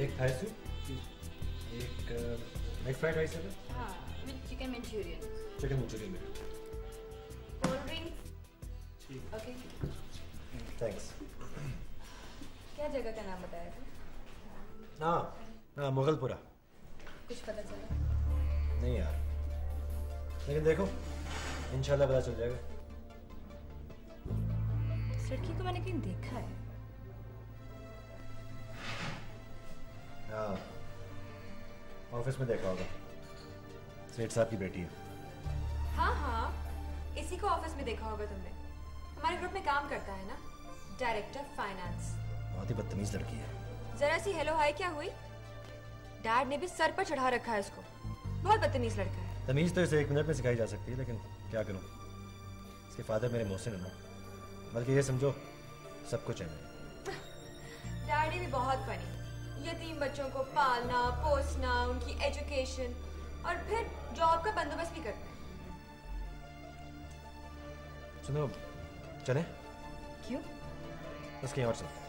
एक Thai soup, एक egg fried rice है ना? हाँ, with chicken manchurian. Chicken manchurian में। Cold drinks. ठीक। ओके। थैंक्स। क्या जगह का नाम बताया था? हाँ, मुगलपुरा। कुछ पता चला? नहीं यार, लेकिन देखो इंशाल्लाह पता चल जाएगा। इस लड़की को मैंने कहीं देखा है। हाँ, ऑफिस में देखा होगा। सेठ साहब की बेटी है। हाँ, इसी को ऑफिस में देखा होगा तुमने। हमारे ग्रुप में काम करता है ना, डायरेक्टर फाइनेंस। बहुत ही बदतमीज लड़की है। जरा सी हेलो हाय क्या हुई? डैड ने भी सर पर चढ़ा रखा है इसको। बहुत बदतमीज लड़का है। तमीज तो इसे 1 मिनट में सिखाई जा सकती है, लेकिन क्या करूं, इसके फादर मेरे मोहसिन है ना, बल्कि ये समझो सब कुछ है मेरे। डैडी भी बहुत फनी। यतीम बच्चों को पालना पोसना, उनकी एजुकेशन और फिर जॉब का बंदोबस्त भी करते हैं। सुनो, चले? क्यों? बस कहीं और चलते हैं।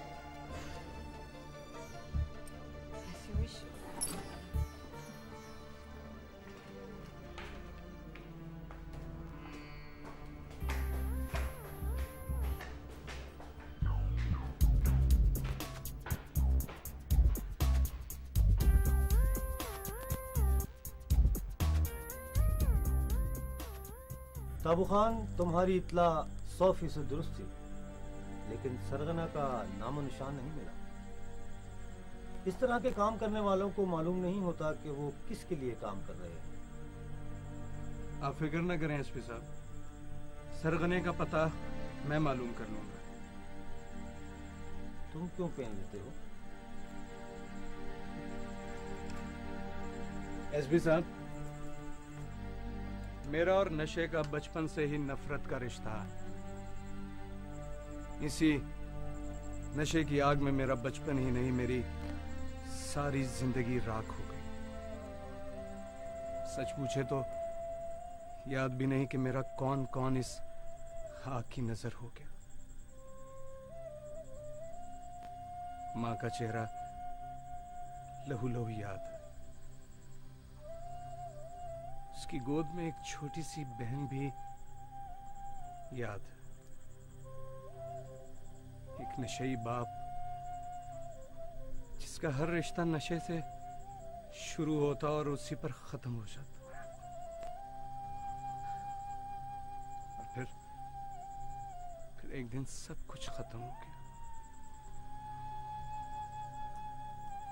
ताबू खान, तुम्हारी इत्तला 100% दुरुस्त थी, लेकिन सरगना का नामो निशान नहीं मिला। इस तरह के काम करने वालों को मालूम नहीं होता कि वो किसके लिए काम कर रहे हैं। आप फिक्र न करें एसपी साहब, सरगने का पता मैं मालूम कर लूंगा। तुम क्यों पेन लेते हो? एसपी साहब, मेरा और नशे का बचपन से ही नफरत का रिश्ता है। इसी नशे की आग में मेरा बचपन ही नहीं, मेरी सारी जिंदगी राख हो गई। सच पूछे तो याद भी नहीं कि मेरा कौन कौन इस आग की नजर हो गया। मां का चेहरा लहू लहू याद है, उसकी गोद में एक छोटी सी बहन भी याद है, एक नशेई बाप जिसका हर रिश्ता नशे से शुरू होता और उसी पर खत्म हो जाता, और फिर एक दिन सब कुछ खत्म हो गया।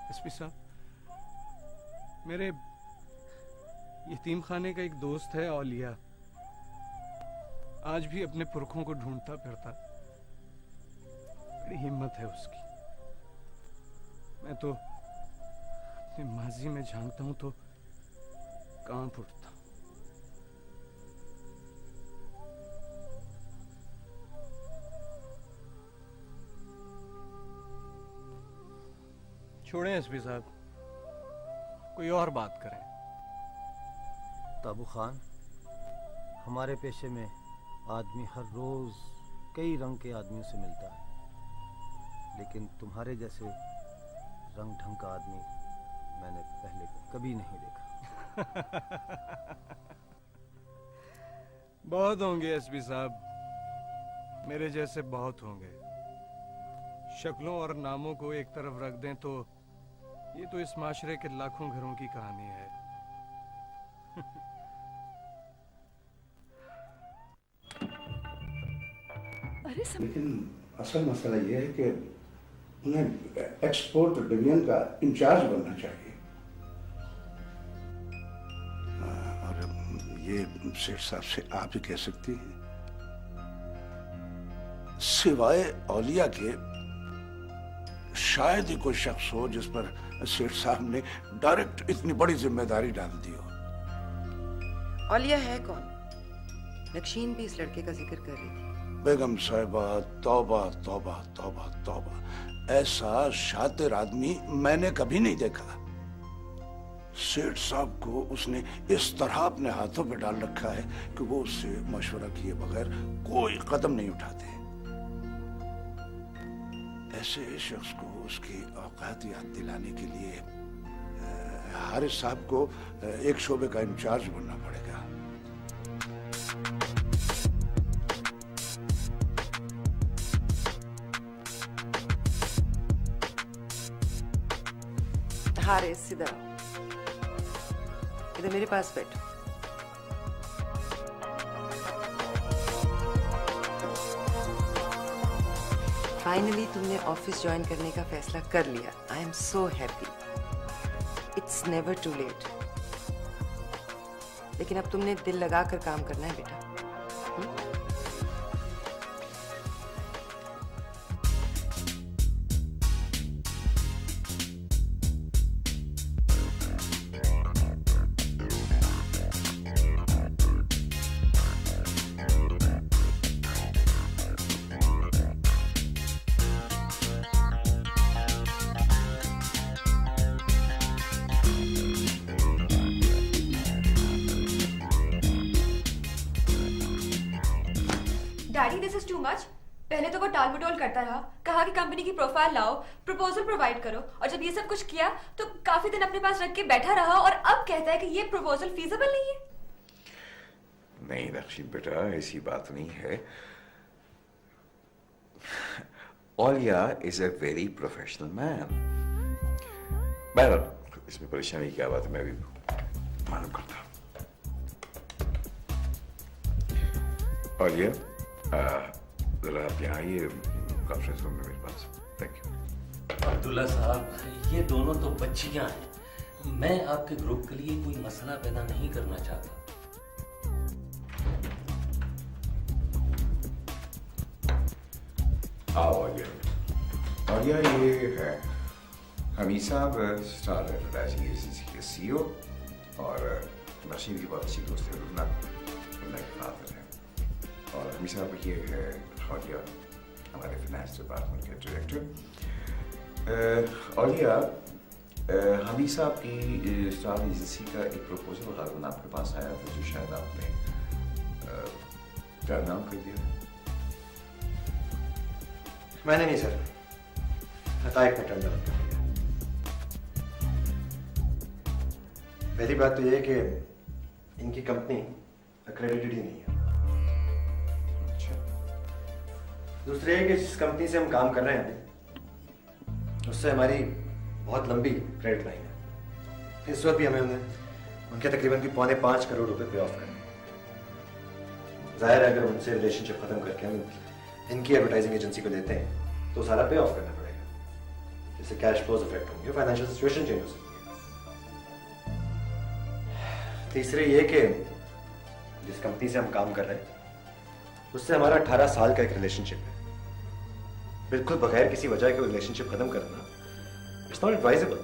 एसपी साहब, मेरे यतीम खाने का एक दोस्त है औलिया, आज भी अपने पुरखों को ढूंढता फिरता। बड़ी हिम्मत है उसकी। मैं तो अपने माजी में झांकता हूं तो कांप उठता हूं। छोड़ें एसपी साहब, कोई और बात करें। ताबू खान, हमारे पेशे में आदमी हर रोज कई रंग के आदमियों से मिलता है, लेकिन तुम्हारे जैसे रंग ढंग का आदमी मैंने पहले कभी नहीं देखा। बहुत होंगे एसपी साहब, मेरे जैसे बहुत होंगे। शक्लों और नामों को एक तरफ रख दें तो ये तो इस माशरे के लाखों घरों की कहानी है। लेकिन असल मसला ये है कि उन्हें एक्सपोर्ट डिवीजन का इंचार्ज बनना चाहिए। और ये सेठ साहब से आप ही कह सकती हैं। सिवाय औलिया के शायद ही कोई शख्स हो जिस पर सेठ साहब ने डायरेक्ट इतनी बड़ी जिम्मेदारी डाल दी हो। औलिया है कौन? नक्शीन भी इस लड़के का जिक्र कर रही थी। बेगम साहिबा, तौबा तौबा तौबा तौबा, ऐसा शातिर आदमी मैंने कभी नहीं देखा। सेठ साहब को उसने इस तरह अपने हाथों पे डाल रखा है कि वो उससे मशवरा किए बगैर कोई कदम नहीं उठाते। ऐसे शख्स को उसकी औकात याद दिलाने के लिए हारिस साहब को एक शोबे का इंचार्ज बनना पड़ेगा। हारिस, इधर आओ। इधर मेरे पास बैठो। फाइनली तुमने ऑफिस ज्वाइन करने का फैसला कर लिया। I am so happy. It's never too late. लेकिन अब तुमने दिल लगाकर काम करना है बेटा। Daddy this is too much. पहले तो वो टाल मटोल करता रहा, कहा कि कंपनी की प्रोफाइल लाओ, प्रपोजल प्रोवाइड करो, और जब ये सब कुछ किया तो काफी दिन अपने पास रख के बैठा रहा और अब कहता है कि ये प्रपोजल फीजिबल नहीं है। नहीं नक्शीन बेटा, ऐसी बात नहीं है। ओलिया is a very professional man. बहरहाल इसमें परेशानी की क्या बात है, मैं भी मालूम करता। ओलिया, जरा आप यहाँ आइए कॉन्फ्रेंस रूम में मेरे पास। Thank you. अब्दुल्ला साहब, ये दोनों तो बच्चियां हैं। मैं आपके ग्रुप के लिए कोई मसला पैदा नहीं करना चाहता। आओ ओलिया। ओलिया, ये है हमीद साहब, स्टार एडवर्टाइजिंग एजेंसी के सीईओ, और नशीन की बहुत अच्छी दोस्त है रुना के फादर है। और हमीद साहब ये है ओलिया, हमारे फाइनेंस डिपार्टमेंट के डायरेक्टर। ओलिया, हमीद साहब की स्टार एजेंसी का एक प्रपोजल गालिबन आपके पास आया था, जो शायद आपने क्या नाम कर दिया? मैंने नहीं सर, हतायक ने टर्न डाउन कर दिया। पहली बात तो ये है कि इनकी कंपनी अक्रेडिटेड ही नहीं है। दूसरी है कि जिस कंपनी से हम काम कर रहे हैं अभी, उससे हमारी बहुत लंबी क्रेडिट लाइन है। इस वक्त भी हमें उनके तकरीबन की 4.25 करोड़ रुपए पे ऑफ करने हैं। जाहिर है अगर उनसे रिलेशनशिप खत्म करके हम इनकी एडवर्टाइजिंग एजेंसी को लेते हैं तो सारा पे ऑफ करना पड़ेगा, जिससे कैश फ्लोज इफेक्ट होंगे, फाइनेंशियल सिचुएशन चेंज हो सकती है। तीसरी ये कि जिस कंपनी से हम काम कर रहे हैं उससे हमारा 18 साल का एक रिलेशनशिप है। बिल्कुल बगैर किसी वजह के रिलेशनशिप खत्म करना इट्स नॉट एडवाइजेबल।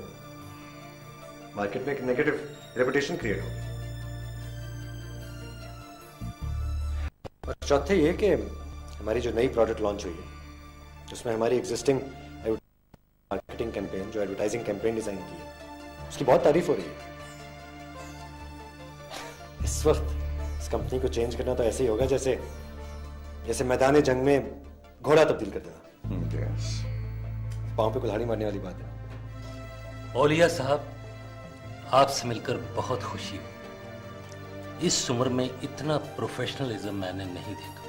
मार्केट में एक नेगेटिव रेपुटेशन क्रिएट होगी। और चौथे ये कि हमारी जो नई प्रोडक्ट लॉन्च हुई है उसमें हमारी एग्जिस्टिंग मार्केटिंग कैंपेन, जो एडवर्टाइजिंग कैंपेन डिजाइन की है, उसकी बहुत तारीफ हो रही है। इस वक्त इस कंपनी को चेंज करना तो ऐसे ही होगा जैसे मैदान जंग में घोड़ा तब्दील कर देना। पांव पे कुल्हाड़ी मारने वाली बात है। ओलिया साहब, आपसे मिलकर बहुत खुशी हुई। इस उम्र में इतना प्रोफेशनलिज्म मैंने नहीं देखा।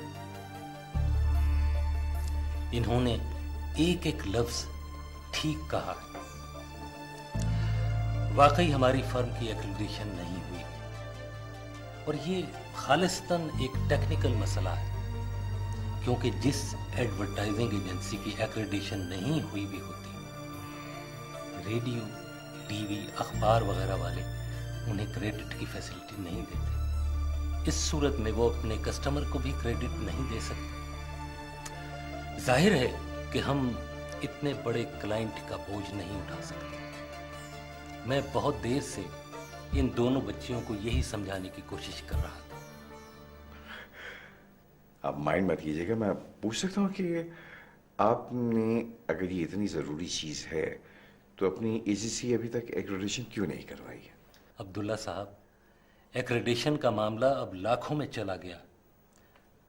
इन्होंने एक एक लफ्ज ठीक कहा। वाकई हमारी फर्म की एक्रेडिटेशन नहीं हुई, और ये खालिस्तन एक टेक्निकल मसला है, क्योंकि जिस एडवर्टाइजिंग एजेंसी की एक्रेडिटेशन नहीं हुई भी होती, रेडियो, टीवी, अखबार वगैरह वाले उन्हें क्रेडिट की फैसिलिटी नहीं देते। इस सूरत में वो अपने कस्टमर को भी क्रेडिट नहीं दे सकते। जाहिर है कि हम इतने बड़े क्लाइंट का बोझ नहीं उठा सकते। मैं बहुत देर से इन दोनों बच्चियों को यही समझाने की कोशिश कर रहा था। आप माइंड मत कीजिएगा, मैं पूछ सकता हूँ कि आपने, अगर ये इतनी ज़रूरी चीज़ है, तो अपनी एजेंसी अभी तक एक्रेडिटेशन क्यों नहीं करवाई है? अब्दुल्ला साहब, एक्रेडिटेशन का मामला अब लाखों में चला गया।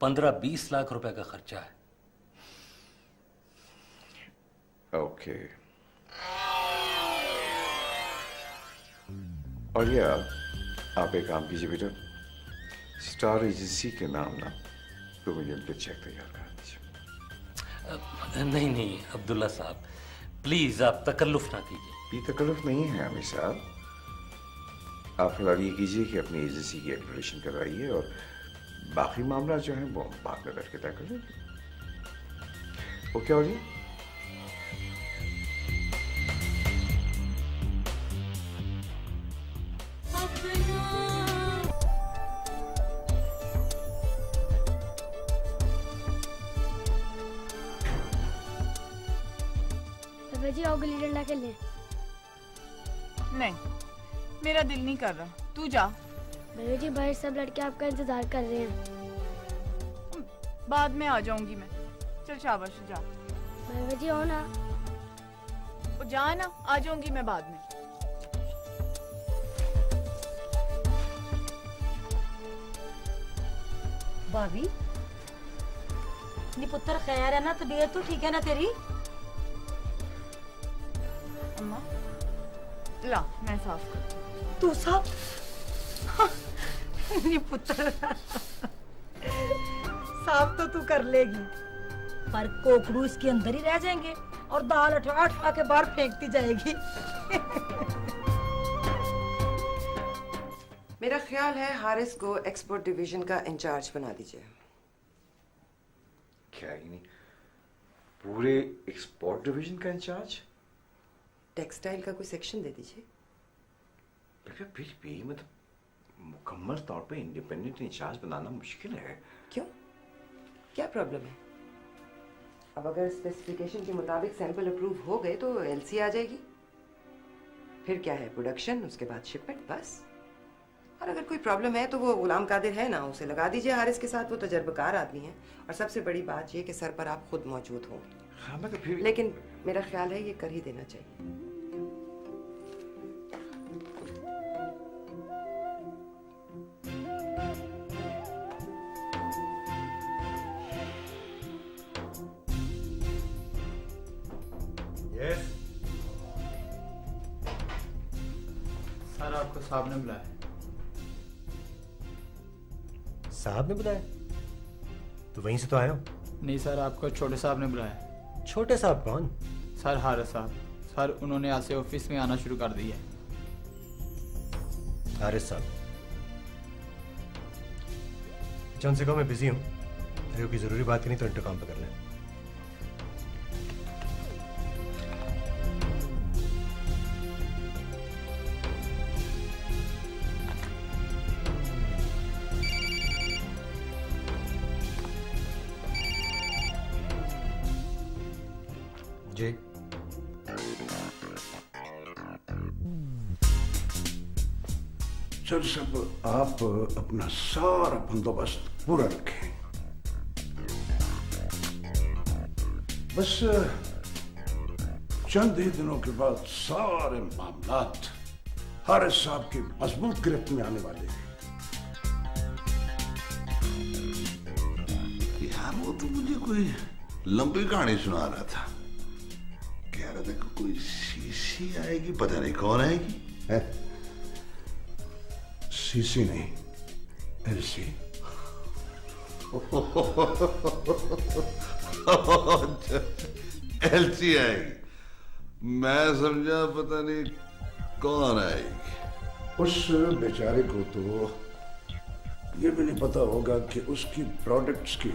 15-20 लाख रुपए का खर्चा है। ओके। और ये आप एक काम कीजिए बेटा, स्टार एजेंसी के नाम ना तो मुझे उन पे चेक तैयार करा दीजिए। नहीं नहीं अब्दुल्ला साहब, प्लीज आप तकल्लुफ ना कीजिए। ये तकल्लुफ नहीं है आमिर साहब, आप फिलहाल ये कीजिए कि अपनी एजेंसी की एक्रेडिटेशन करवाइए और बाकी मामला जो है वो बाद में बैठ के तय कर लेंगे। ओके और जी जी आओ गिल्ली डंडा खेलने। नहीं, मेरा दिल नहीं कर रहा, तू जा। भैया जी बाहर सब लड़के आपका इंतजार कर रहे हैं। बाद में आ जाऊंगी मैं। चल शाबाश जा। भैया जी आओ ना। ओ जा ना, आ जाऊंगी मैं बाद में। भाभी नी पुत्र खैर है ना, तबीयत तो ठीक है ना तेरी? अम्मा ला मैं साफ कर। तू साफ? नी पुत्र साफ तो तू कर लेगी, पर कोकड़ू इसके अंदर ही रह जाएंगे और दाल उठा उठा के बाहर फेंकती जाएगी। मेरा ख्याल है हारिस को एक्सपोर्ट डिवीजन का इंचार्ज बना दीजिए। क्या ही नहीं, पूरे एक्सपोर्ट डिवीजन का इंचार्ज? टेक्सटाइल का कोई सेक्शन दे दीजिए। बेटा फिर भी मतलब मुकम्मल तौर पे इंडिपेंडेंट इंचार्ज बनाना मुश्किल है। क्यों, क्या प्रॉब्लम है? अब अगर स्पेसिफिकेशन के मुताबिक सैंपल अप्रूव हो गए तो एलसी आ जाएगी। फिर क्या है, प्रोडक्शन, उसके बाद शिपमेंट, बस। और अगर कोई प्रॉब्लम है तो वो गुलाम कादिर है ना, उसे लगा दीजिए हारिस के साथ। वो तजर्बेकार आदमी है और सबसे बड़ी बात ये कि सर पर आप खुद मौजूद हो। हाँ मतलब फिर लेकिन मेरा ख्याल है ये कर ही देना चाहिए। यस सर, आपको साहब ने बुलाया। साहब ने बुलाया? तो वहीं से तो आया हूँ। नहीं सर, आपको छोटे साहब ने बुलाया। छोटे साहब कौन? सर हारिस साहब। सर उन्होंने आज से ऑफिस में आना शुरू कर दिया है। हारिस साहब, अच्छा उनसे कहो मैं बिजी हूँ, अगर कोई जरूरी बात नहीं तो इंटरकॉम पे कर लें। जी सर सब आप अपना सारा बंदोबस्त पूरा रखें। बस चंद ही दिनों के बाद सारे मामलात हारिस साहब की मजबूत गिरफ्त में आने वाले हैं। यार वो तो मुझे कोई लंबी कहानी सुना रहा था, कह रहा था कि कोई सीसी आएगी, पता नहीं कौन आएगी। है? सीसी नहीं, एलसी। एलसी आएगी, मैं समझा पता नहीं कौन आएगी। उस बेचारे को तो ये भी नहीं पता होगा कि उसकी प्रोडक्ट्स की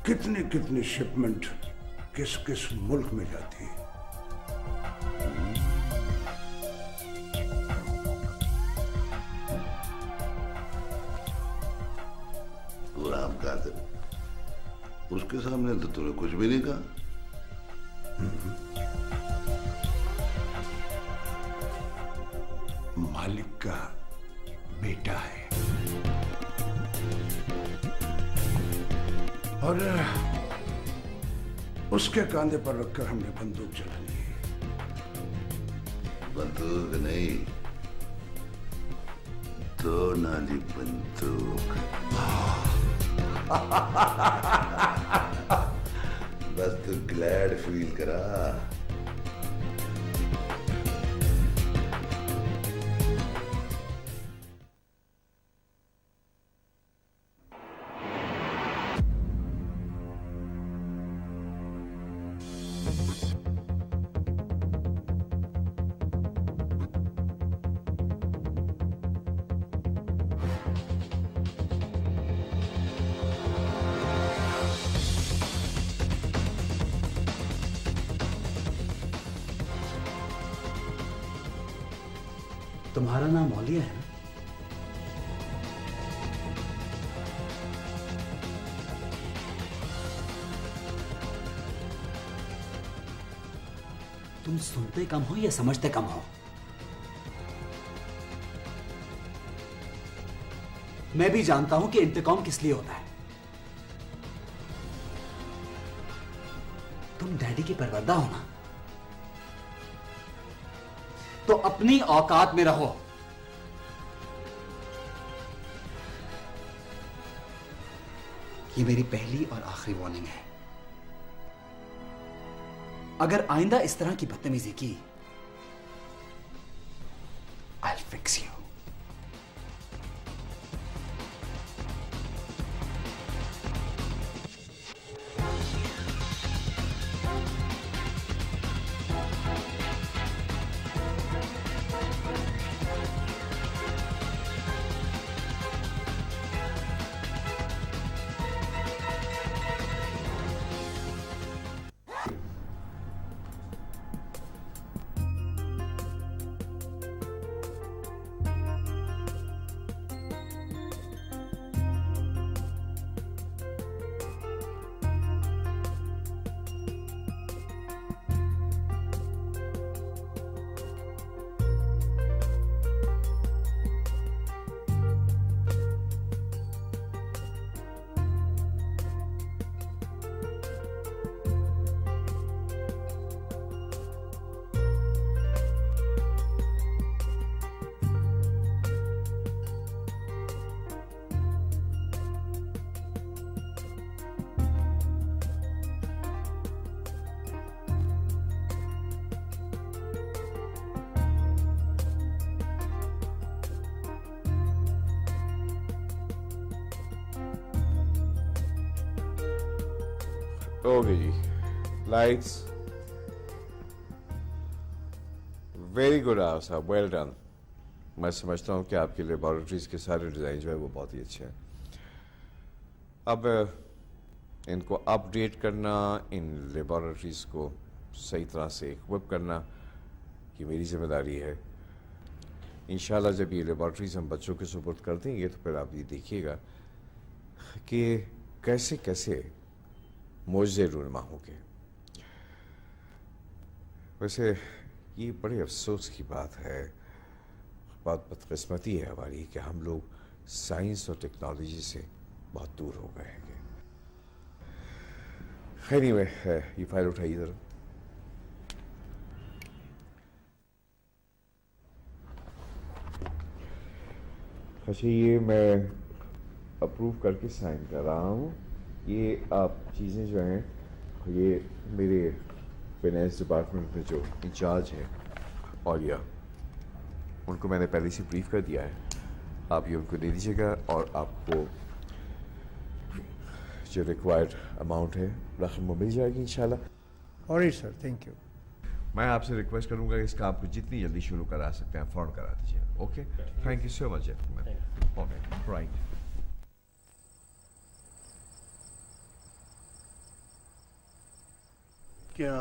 कितनी कितनी शिपमेंट किस किस मुल्क में जाती है। गुलाम कादिर, उसके सामने तो तूने कुछ भी नहीं कहा। मालिक का बेटा है और उसके कांधे पर रखकर हमने बंदूक चलानी है। बंदूक नहीं, दो नाली बंदूक। बस तू ग्लैड फील करा, तुम्हारा नाम औलिया है ना? तुम सुनते कम हो या समझते कम हो? मैं भी जानता हूं कि इंतकाम किस लिए होता है। तुम डैडी की परवरदा हो ना, तो अपनी औकात में रहो। ये मेरी पहली और आखिरी वार्निंग है। अगर आइंदा इस तरह की बदतमीजी की, I'll fix you. ओके जी, लाइट्स। वेरी गुड साहब, वेल डन। मैं समझता हूँ कि आपकी लेबोरेटरीज के सारे डिज़ाइन जो है वो बहुत ही अच्छे हैं। अब इनको अपडेट करना, इन लेबोरेटरीज को सही तरह से इक्विप करना, ये मेरी जिम्मेदारी है। इंशाल्लाह जब ये लेबोरेटरीज हम बच्चों के सुपुर्द कर देंगे तो फिर आप ये देखिएगा कि कैसे कैसे मोज़े रूनमा होंगे। वैसे ये बड़े अफसोस की बात है, बहुत बदकिस्मती है हमारी कि हम लोग साइंस और टेक्नोलॉजी से बहुत दूर हो गए हैं। एनीवे, ये फाइल उठाइए ज़रा। अच्छा, ये मैं अप्रूव करके साइन कर रहा हूँ। ये आप चीज़ें जो हैं, ये मेरे फाइनेंस डिपार्टमेंट में जो इंचार्ज है औलिया, उनको मैंने पहले से ब्रीफ कर दिया है। आप ये उनको दे दीजिएगा और आपको जो रिक्वायर्ड अमाउंट है रकम वो मिल जाएगी इंशाल्लाह। Alright sir, thank you. मैं आपसे रिक्वेस्ट करूंगा कि इस काम को जितनी जल्दी शुरू करा सकते हैं फ़ौरन करा दीजिए। Okay, thank you so much. Okay, right. क्या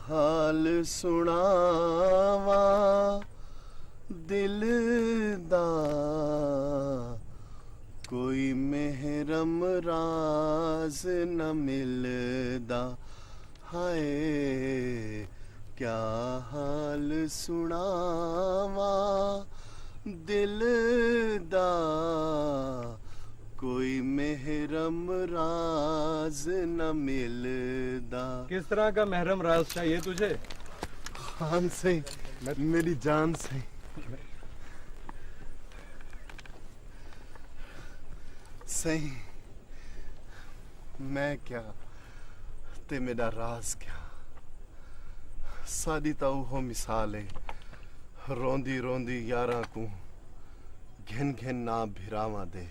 हाल सुनावा दिल दा, कोई महरम राज न मिलदा। हाय क्या हाल सुनावा दिल दा, कोई महरम राज न मिलदा। किस तरह का महरम राज चाहिए तुझे? खान से, मेरी जान से। सही, मैं क्या ते मेरा राज क्या। साडी तो वो मिसाल है, रोंदी रोंदी यारा को घिन घिन ना भिरावा दे।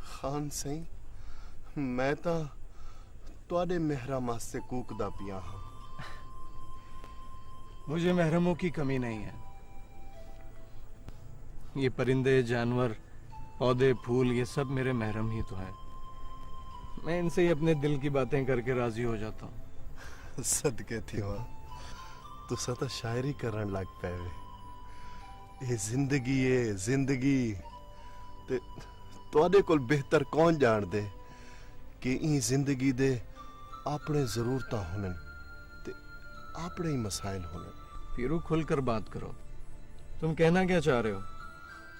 खान सही, मैं तो तुहाडे महरम वास्ते कूकदा पिया हाँ। मुझे महरमों की कमी नहीं है। ये परिंदे, जानवर, पौधे, फूल, ये सब मेरे महरम ही तो है। मैं इनसे ही अपने दिल की बातें करके राजी हो जाता हूँ। सदके थी वहाँ तो सता शायरी करन लग पे। ਇਹ ਜ਼ਿੰਦਗੀ ਤੇ ਤੁਹਾਡੇ ਕੋਲ ਬਿਹਤਰ ਕੌਣ ਜਾਣਦੇ ਕਿ ਇਹ ਜ਼ਿੰਦਗੀ ਦੇ ਆਪਣੇ ਜ਼ਰੂਰਤਾਂ ਹੋਣ ਤੇ ਆਪਣੇ ਹੀ ਮਸਾਇਲ ਹੋਣ। पीरू खुलकर बात करो, तुम कहना क्या चाह रहे हो?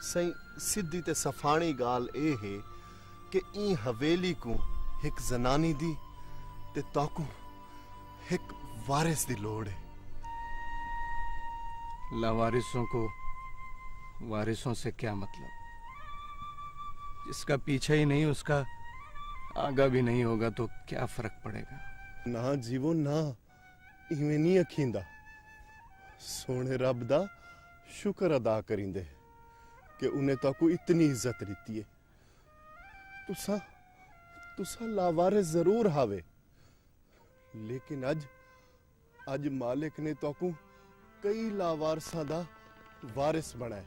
सही सिद्धी ते सफानी गाल ए है कि ई हवेली को एक जनानी दी ते ताकू एक वारिस दी लोड़ है। लावारिसों को वारिसों से क्या मतलब? जिसका पीछा ही नहीं उसका आगा भी नहीं होगा तो क्या फर्क पड़ेगा? ना जीवो ना इवें नहीं अखींदा। सोने रब दा शुक्र अदा करिंदे कि उन्हें ताकू इतनी इज्जत दी है। तुसा लावारिस जरूर हावे, लेकिन अज मालिक ने ताकू कई लावारसां दा वारिस बनाए।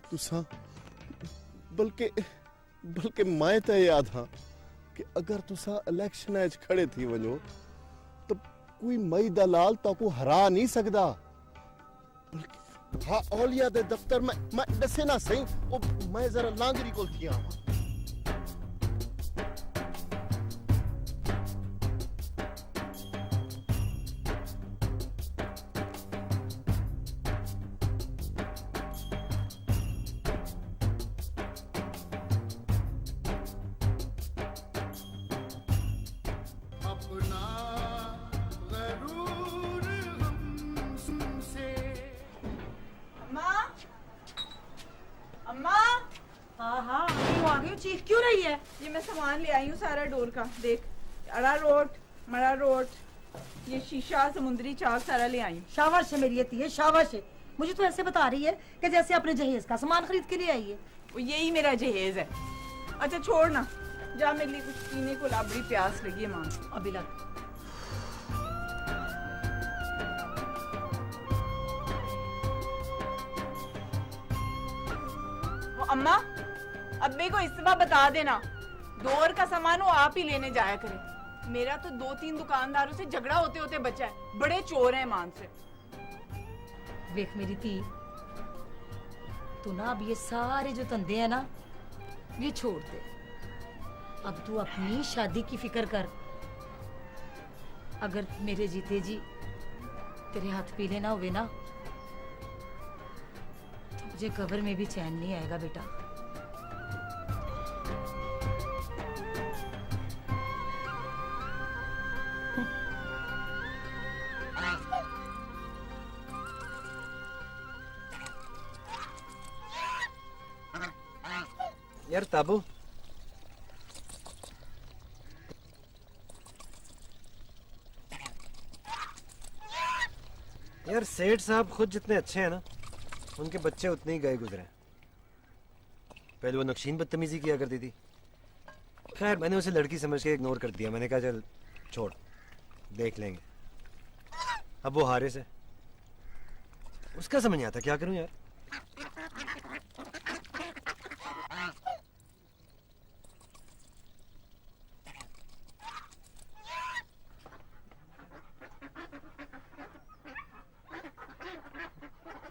तुसा बल्कि मैं तो याद हाँ कि अगर तुसा इलेक्शन खड़े थी वजो तो कोई मई दलाल ताकू हरा नहीं सकदा। हाँ औलिया दे दफ्तर मैं दसे ना सही ओ मैं जरा लांगरी कोल थी आवा। चीख क्यों रही है? ये मैं सामान ले आई हूँ सारा डोर का। देख, अरारोट, मरारोट, ये शीशा, समुद्री चाक सारा ले आई हूँ। शाबाश है मेरी अतीय, शाबाश है। मुझे तो ऐसे बता रही है कि जैसे अपने जहेज का सामान खरीद के लिए आई है। वो यही मेरा जहेज है। अच्छा छोड़ ना, जा मेरे लिए कुछ पीने को ला, बड़ी प्यास लगी है माँ। अभी लग अम्मा, अब्बे को इस बार बता देना, डोर का सामान वो आप ही लेने जाया करे। मेरा तो 2-3 दुकानदारों से झगड़ा होते होते बचा है। बड़े चोर हैं मान से। देख मेरी धी, तू ना अब ये सारे जो धंधे हैं ना, ये छोड़ दे। अब तू अपनी शादी की फिक्र कर। अगर मेरे जीते जी तेरे हाथ पीले ना हुए ना, मुझे कब्र में भी चैन नहीं आएगा बेटा। यार ताबू, यार सेठ साहब खुद जितने अच्छे हैं ना, उनके बच्चे उतने ही गए गुजरे। पहले वो नक्शीन बदतमीजी किया करती थी। खैर मैंने उसे लड़की समझ के इग्नोर कर दिया। मैंने कहा चल छोड़, देख लेंगे। अब वो हारे से उसका समझ नहीं आता, क्या करूं यार।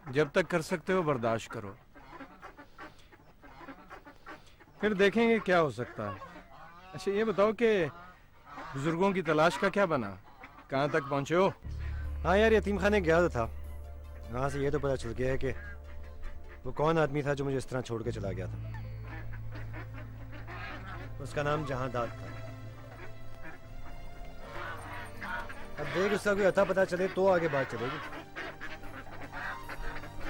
जब तक कर सकते हो बर्दाश्त करो, फिर देखेंगे क्या हो सकता है। अच्छा ये बताओ कि बुजुर्गों की तलाश का क्या बना, कहाँ तक पहुंचे हो? हाँ यार, यतीम खाने गया तो था। वहाँ से ये तो पता चल गया है कि वो कौन आदमी था जो मुझे इस तरह छोड़ के चला गया था। उसका नाम जहांदाद था। अब देख उसका कोई अता पता चले तो आगे बात चलेगी।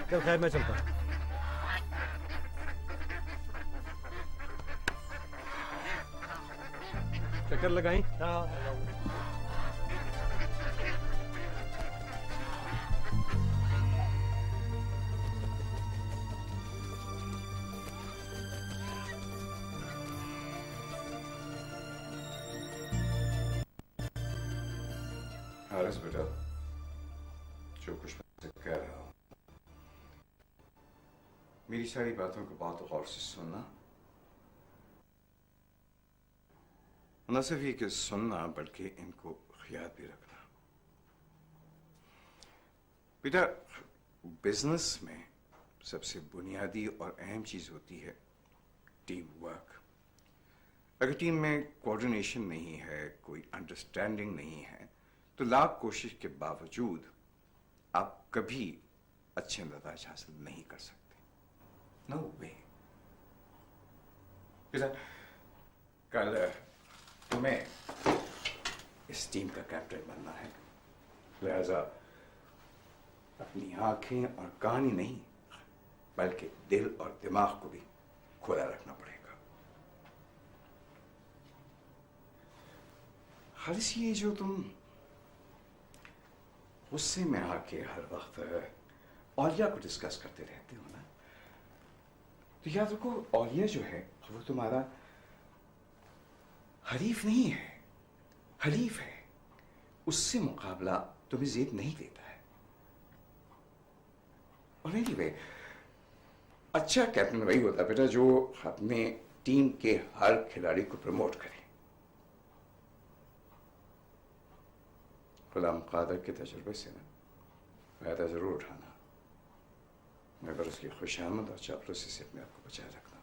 चल खैर मैं चलता हूँ। चक्कर लगाई? हाँ। हारिस बेटा, जो कुछ मैं कह रहा हूँ, मेरी सारी बातों को बहुत गौर से सुनना। न सिर्फ ये कि सुनना, बल्कि इनको ख्याल भी रखना। बेटा, बिजनेस में सबसे बुनियादी और अहम चीज होती है टीम वर्क। अगर टीम में कोऑर्डिनेशन नहीं है, कोई अंडरस्टैंडिंग नहीं है, तो लाख कोशिश के बावजूद आप कभी अच्छे नतीजे हासिल नहीं कर सकते। नो वे। कल तुम्हें इस टीम का कैप्टन बनना है, लिहाजा अपनी आंखें और कान ही नहीं बल्कि दिल और दिमाग को भी खुला रखना पड़ेगा। हारिस, ये जो तुम उससे में आके हर वक्त औलिया को डिस्कस करते रहते हो ना, तो याद रखो औलिया जो है वो तुम्हारा हरीफ नहीं है, हरीफ है। उससे मुकाबला तुम्हें जेब नहीं देता है। और एनीवे, अच्छा कैप्टन वही होता है बेटा जो अपने टीम के हर खिलाड़ी को प्रमोट करे। गुलाम कादर के तजुर्बे से ना फायदा जरूर उठाना, मगर उसकी खुशामद और चापलूसी से अपने आप को बचाए रखना,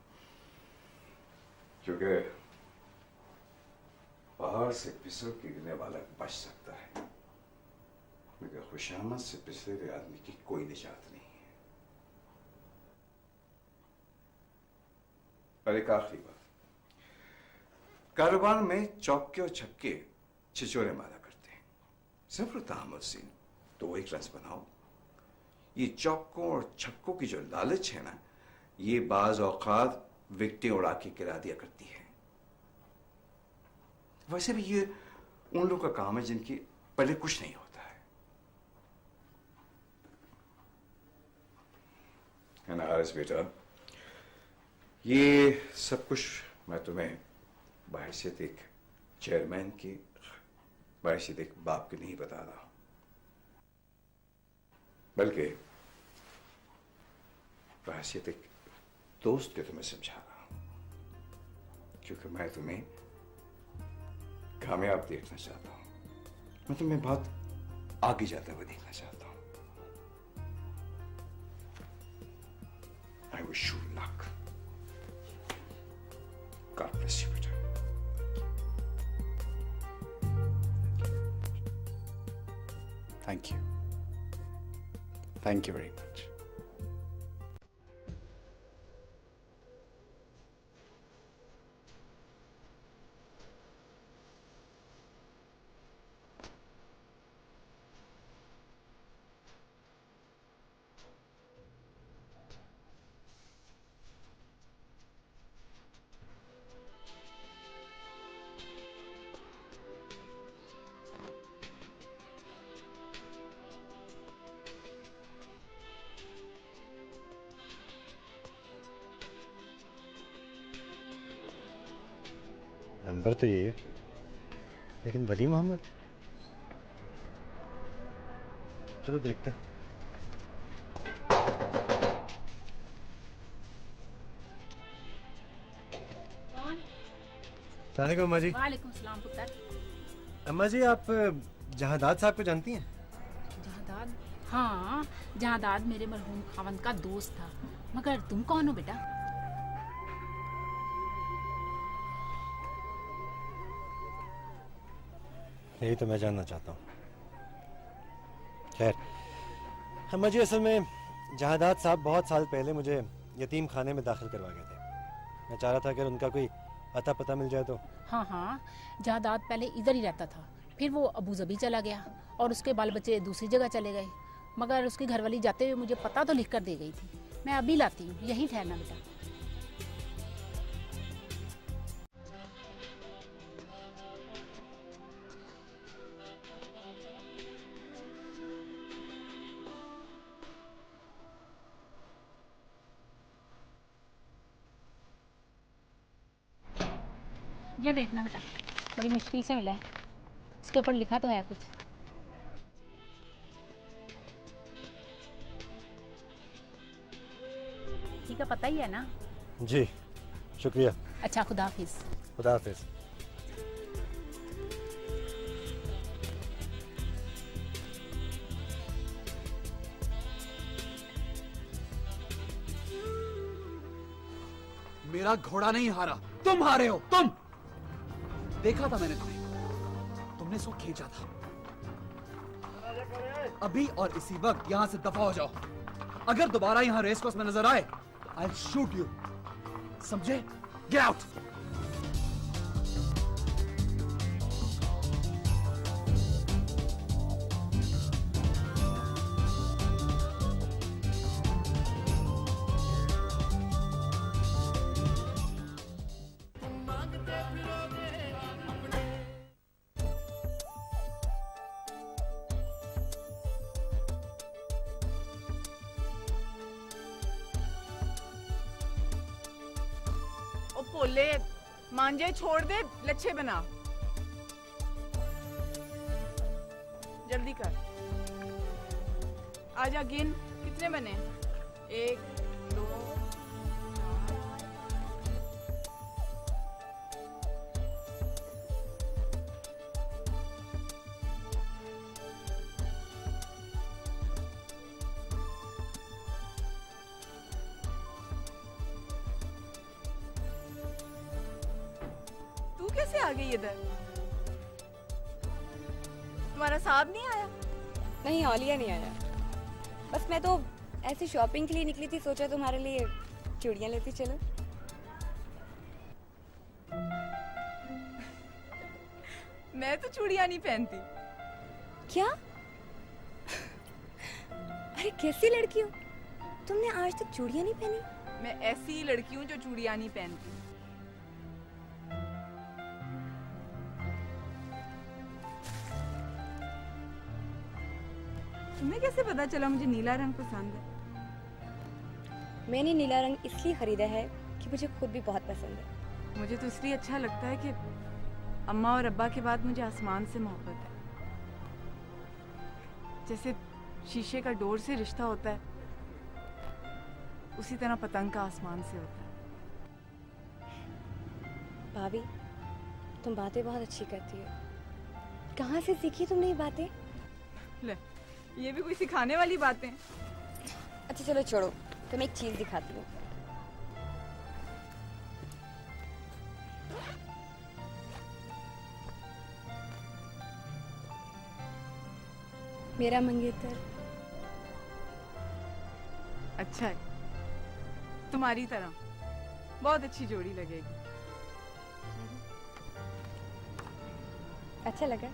क्योंकि पहाड़ से फिसल के गिरने वाला बच सकता है, मगर खुशामद से फिसले हुए आदमी की कोई निजात नहीं है। और एक आखिरी बात, कारोबार में चौके और छक्के छिछोरे मारा करते हैं, सब्र तहम्मुल से तो वो एक रस बनाओ। ये चौकों और छक्कों की जो लालच है ना, ये बाज औकात विकटें उड़ा के गिरा दिया करती है। वैसे भी ये उन लोगों का काम है जिनकी पहले कुछ नहीं होता है ना हारिस बेटा। ये सब कुछ मैं तुम्हें बहैसियत एक चेयरमैन की, बहैसियत एक बाप की नहीं बता रहा, बल्कि बहैसियत एक दोस्त के तुम्हें समझा रहा हूं, क्योंकि मैं तुम्हें कामयाब देखना चाहता हूं। मैं तुम्हें बहुत आगे जाते हुए देखना चाहता हूं। I wish you luck. God bless you, बेटा। Thank you. Thank you very much. Number तो यही है, लेकिन वली मोहम्मद, चलो देखते हैं। सलामुअलैकुम अम्मा जी। वालेकुम सलाम पुत्र। अम्मा जी, आप जहादाद साहब को जानती हैं? जहादाद? हाँ, जहादाद मेरे मरहूम खावंद का दोस्त था। मगर तुम कौन हो बेटा? यही तो मैं जानना चाहता हूँ। खैर अम्मा जी, असल में जहादाद साहब बहुत साल पहले मुझे यतीम खाने में दाखिल करवा गए थे। मैं चाह रहा था अगर उनका कोई अता पता मिल जाए तो। हाँ हाँ, जहादाद पहले इधर ही रहता था, फिर वो अबू ज़बी चला गया और उसके बाल बच्चे दूसरी जगह चले गए। मगर उसकी घरवाली जाते हुए मुझे पता तो लिख कर दे गई थी। मैं अभी लाती हूँ, यहीं ठहरना बेटा। ये देखना बेटा, बड़ी मुश्किल से मिला है। इसके ऊपर लिखा तो है कुछ। ठीक है, पता ही है ना? जी शुक्रिया। अच्छा, खुदा हाफिज। खुदा हाफिज। मेरा घोड़ा नहीं हारा, तुम हारे हो। तुम देखा था मैंने तुम्हें, तुमने इसको खींचा था। अभी और इसी वक्त यहां से दफा हो जाओ। अगर दोबारा यहां रेस कोर्स में नजर आए, आई विल शूट यू, समझे? Get out. ओ पोले, मांझे छोड़ दे, लच्छे बना। जल्दी कर। आजा गिन, कितने बने? 1 2 तू कैसे आ गई इधर? तुम्हारा साहब नहीं आया? नहीं, औलिया नहीं आया। बस मैं तो ऐसी शॉपिंग के लिए निकली थी, सोचा तुम्हारे लिए चूड़ियां लेती चलो। मैं तो चूड़ियां नहीं पहनती। क्या? अरे कैसी लड़की हो, तुमने आज तक चूड़ियां नहीं पहनी? मैं ऐसी लड़की हूँ जो चूड़ियां नहीं पहनती। तुम्हें कैसे पता चला मुझे नीला रंग पसंद है? मैंने नीला रंग इसलिए खरीदा है कि मुझे खुद भी बहुत पसंद है। मुझे तो इसलिए अच्छा लगता है कि अम्मा और अब्बा के बाद मुझे आसमान से मोहब्बत है। जैसे शीशे का डोर से रिश्ता होता है, उसी तरह पतंग का आसमान से होता है। भाभी, तुम बातें बहुत अच्छी करती हो। कहाँ से सीखी तुमने ये बातें? ले, ये भी कोई सिखाने वाली बातें? अच्छा चलो छोड़ो, तुम्हें एक चीज दिखाती हूँ। मेरा मंगेतर। अच्छा है, तुम्हारी तरह बहुत अच्छी जोड़ी लगेगी। अच्छा लगा?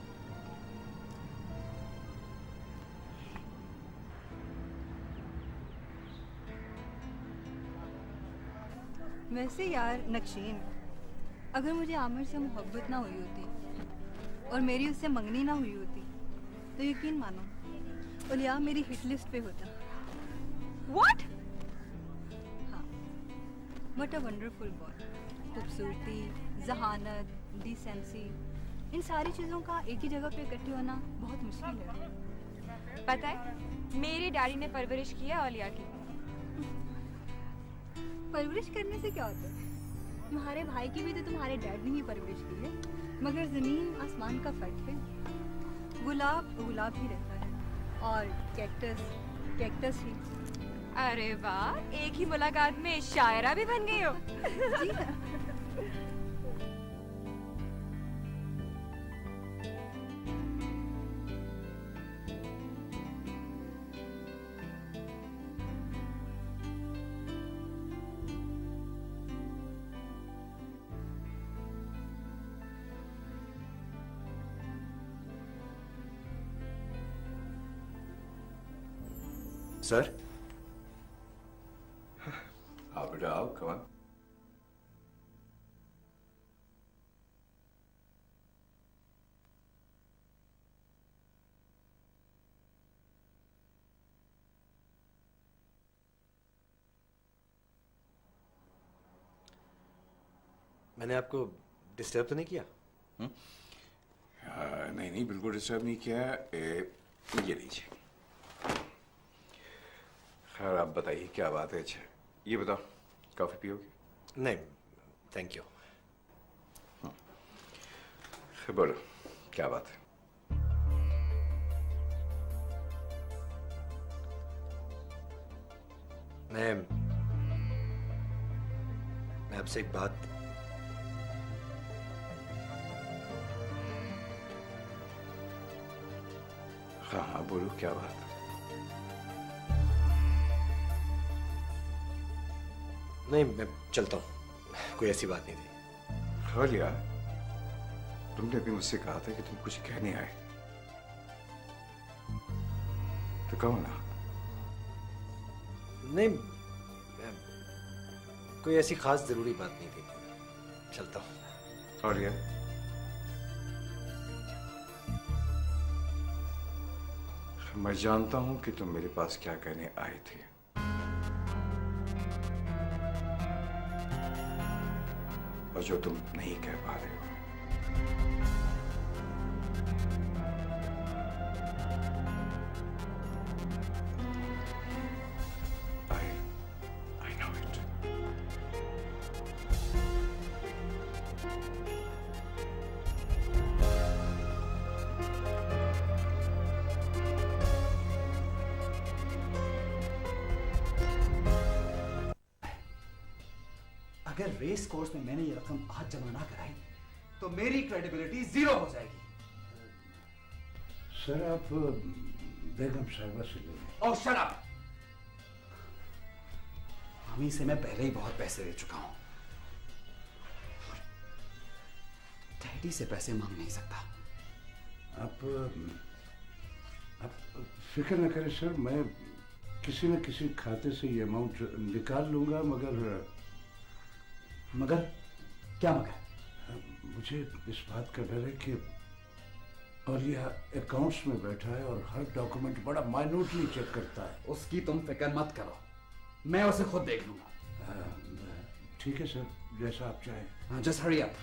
वैसे यार नक्शीन, अगर मुझे आमिर से मोहब्बत ना हुई होती और मेरी उससे मंगनी ना हुई होती तो यकीन मानो ओलिया मेरी हिट लिस्ट पे होता। What? हाँ, what a wonderful boy। खूबसूरती, जहानत, डिसेंसी, इन सारी चीज़ों का एक ही जगह पे इकट्ठे होना बहुत मुश्किल है। पता है, मेरे डैडी ने परवरिश की है औलिया की। परवरिश करने से क्या होता है? तुम्हारे भाई की भी तो तुम्हारे डैड ने ही परवरिश की है, मगर जमीन आसमान का फर्क है। गुलाब गुलाब ही रहता है और कैक्टस कैक्टस ही। अरे वाह, एक ही मुलाकात में शायरा भी बन गई हो। जी हाँ। सर, आओ बेटा आओ, कम ऑन। मैंने आपको डिस्टर्ब तो नहीं किया? नहीं नहीं, बिल्कुल डिस्टर्ब नहीं किया। ये लीजिए। खैर आप बताइए क्या बात है? अच्छा ये बताओ, कॉफी पियोगे? नहीं थैंक यू। बोलो क्या बात है? मैं आपसे एक बात। हाँ हाँ बोलो, क्या बात? नहीं, मैं चलता हूँ, कोई ऐसी बात नहीं थी। खालिया, तुमने अभी मुझसे कहा था कि तुम कुछ कहने आए, तो कहो ना। नहीं, कोई ऐसी खास जरूरी बात नहीं थी, चलता हूँ। खालिया, मैं जानता हूं कि तुम मेरे पास क्या कहने आए थे, और जो तुम नहीं कह पा रहे हो। I know it. अगर रेस कोर्स में मैंने ये रकम आज जमा ना कराई तो मेरी क्रेडिबिलिटी जीरो हो जाएगी। सर आप बेगम साहिबा से ले लें। ओह शट अप! मम्मी से मैं पहले ही बहुत पैसे दे चुका हूं। डैडी से पैसे मांग नहीं सकता। आप फिक्र न करें सर, मैं किसी न किसी खाते से ये अमाउंट निकाल लूंगा। मगर क्या मगर? मुझे इस बात का डर है कि औलिया अकाउंट्स में बैठा है और हर डॉक्यूमेंट बड़ा माइन्यूटली चेक करता है। उसकी तुम फिक्र मत करो, मैं उसे खुद देख लूंगा। ठीक है सर, जैसा आप चाहें। Just hurry up.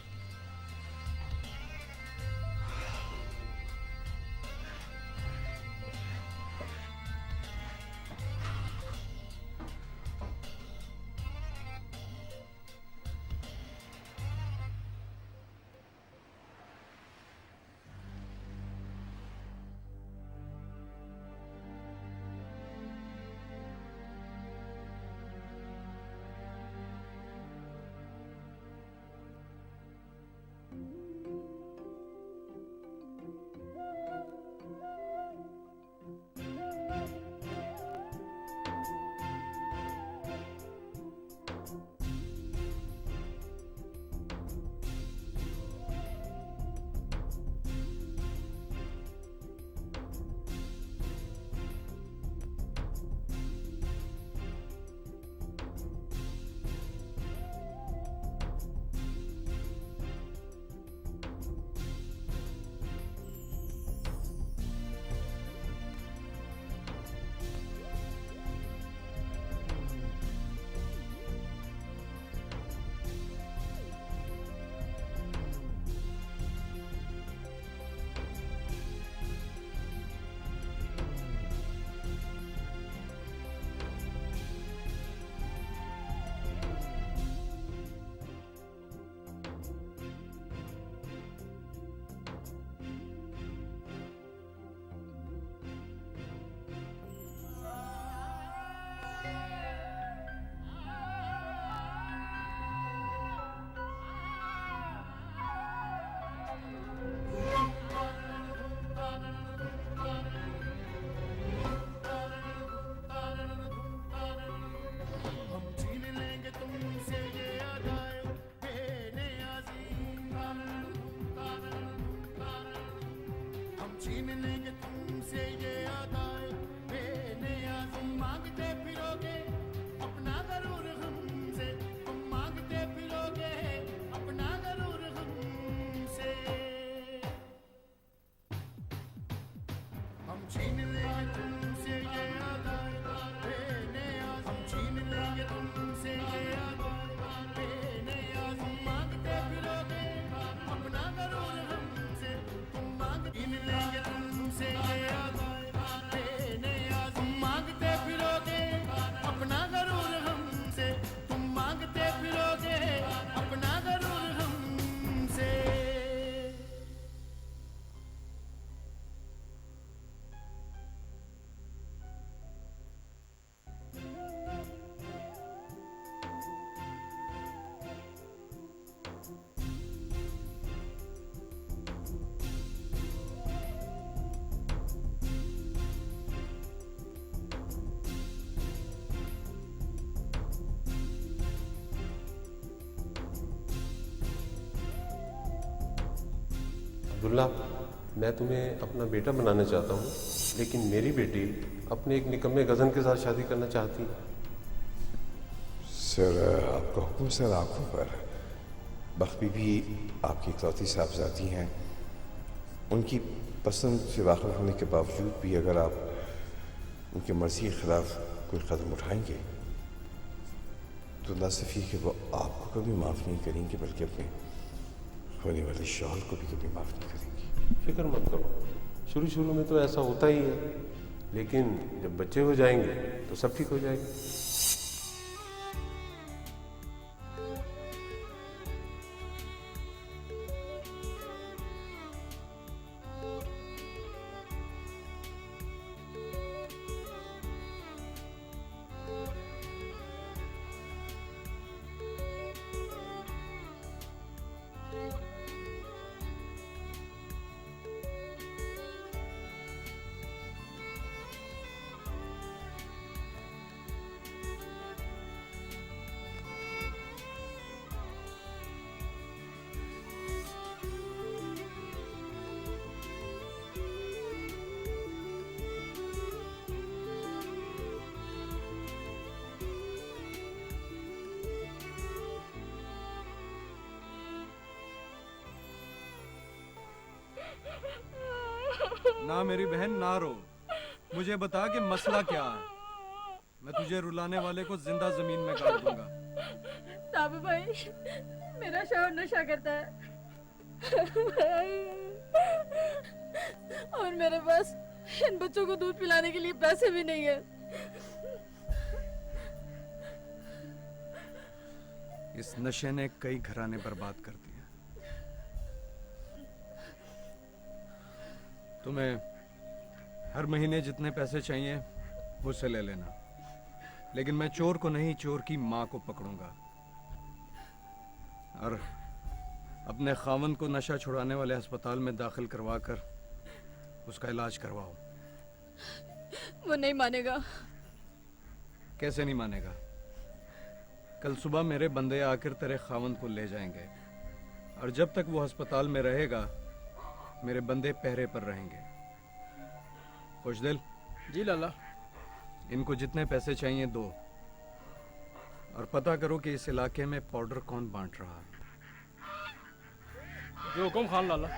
छीन लेंगे तुमसे ये अदाएं बेनियाज़। तुम मांगते फिरोगे अपना गरूर हमसे, तुम मांगते फिरोगे अपना गरूर हमसे। हम छीन लेंगे तुमसे ये अदाएं बेनियाज़। हम छीन लेंगे तुमसे ये अदाएं बेनियाज़। तुम मांगते फिरोगे अपना गरूर हमसे, तुम छीन लेंगे तुमसे ये अदाएं बेनियाज़। तुम मांगते फिरोगे अपना गरूर हमसे, तुम मांगते फिरोगे अपना गरूर हमसे। अब्दुल्ला, मैं तुम्हें अपना बेटा बनाना चाहता हूँ, लेकिन मेरी बेटी अपने एक निकम्मे कज़न के साथ शादी करना चाहती है। सर आपका हुक्म सर, आंखों पर। बख्ती भी आपकी इकलौती साहबजादी हैं, उनकी पसंद से वाकिफ होने के बावजूद भी अगर आप उनकी मर्जी के खिलाफ कोई कदम उठाएंगे तो न सिर्फ ये कि वो आपको कभी माफ़ नहीं करेंगे बल्कि अपने होने वाले शौहर को भी कभी माफ़ नहीं करेंगी। फिक्र मत करो, शुरू शुरू में तो ऐसा होता ही है, लेकिन जब बच्चे हो जाएंगे तो सब ठीक हो जाएगा। ना मेरी बहन ना रो, मुझे बता कि मसला क्या है। मैं तुझे रुलाने वाले को जिंदा जमीन में गाड़ दूंगा। ताबू भाई, मेरा शौहर नशा करता है और मेरे पास इन बच्चों को दूध पिलाने के लिए पैसे भी नहीं है। इस नशे ने कई घराने बर्बाद कर दिए। तुम्हें हर महीने जितने पैसे चाहिए मुझसे ले लेना, लेकिन मैं चोर को नहीं, चोर की माँ को पकड़ूंगा और अपने खावन को नशा छुड़ाने वाले अस्पताल में दाखिल करवा कर उसका इलाज करवाओ। वो नहीं मानेगा। कैसे नहीं मानेगा? कल सुबह मेरे बंदे आकर तेरे खावन को ले जाएंगे और जब तक वो अस्पताल में रहेगा मेरे बंदे पहरे पर रहेंगे। खुशदिल? जी लाला। इनको जितने पैसे चाहिए दो और पता करो कि इस इलाके में पाउडर कौन बांट रहा है। जो हुकुम खान लाला।